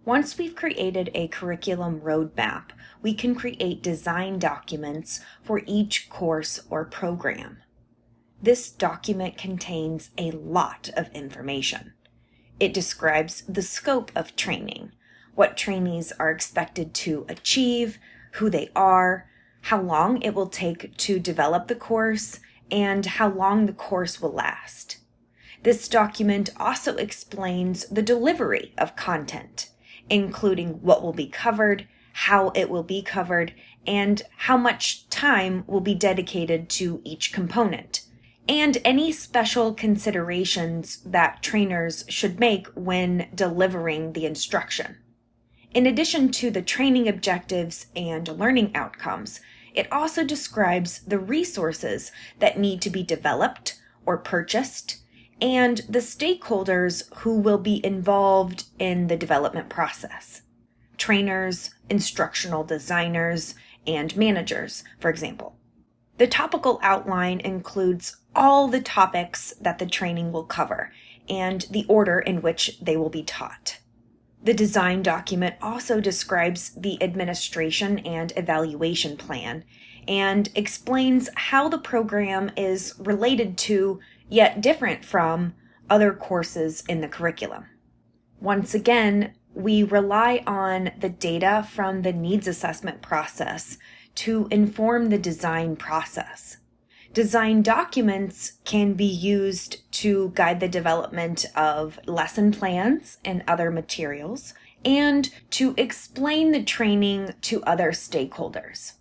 Once we've created a curriculum roadmap, we can create design documents for each course or program. This document contains a lot of information. It describes the scope of training, what trainees are expected to achieve, who they are, how long it will take to develop the course, and how long the course will last. This document also explains the delivery of content, including what will be covered, how it will be covered, and how much time will be dedicated to each component, and any special considerations that trainers should make when delivering the instruction. In addition to the training objectives and learning outcomes, it also describes the resources that need to be developed or purchased, and the stakeholders who will be involved in the development process. Trainers, instructional designers, and managers, for example. The topical outline includes all the topics that the training will cover and the order in which they will be taught. The design document also describes the administration and evaluation plan and explains how the program is related to, yet different from, other courses in the curriculum. Once again, we rely on the data from the needs assessment process to inform the design process. Design documents can be used to guide the development of lesson plans and other materials, and to explain the training to other stakeholders.